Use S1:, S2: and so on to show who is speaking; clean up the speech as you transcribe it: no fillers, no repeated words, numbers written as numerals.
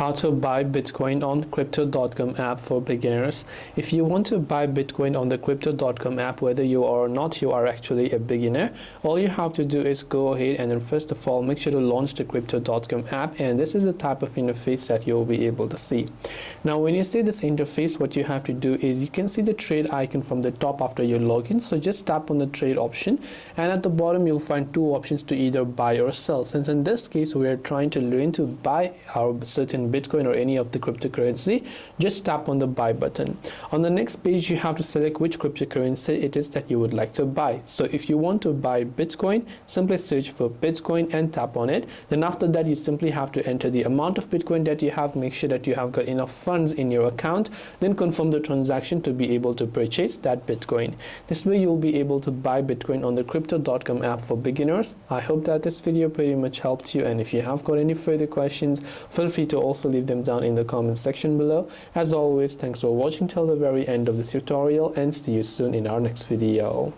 S1: How to buy Bitcoin on crypto.com app for beginners. If you want to buy Bitcoin on the crypto.com app, whether you are or not, you are actually a beginner, all you have to do is go ahead and then first of all make sure to launch the crypto.com app, and this is the type of interface that you'll be able to see. Now when you see this interface, what you have to do is you can see the trade icon from the top after your login, so just tap on the trade option, and at the bottom you'll find two options to either buy or sell. Since in this case we are trying to learn to buy our certain Bitcoin or any of the cryptocurrency, just tap on the buy button. On the next page you have to select which cryptocurrency it is that you would like to buy. So if you want to buy Bitcoin, simply search for Bitcoin and tap on it. Then after that you simply have to enter the amount of Bitcoin that you have, make sure that you have got enough funds in your account, then confirm the transaction to be able to purchase that Bitcoin. This way you'll be able to buy Bitcoin on the crypto.com app for beginners. I hope that this video pretty much helped you, and if you have got any further questions, feel free to also leave them down in the comment section below. As always, thanks for watching till the very end of this tutorial, and see you soon in our next video.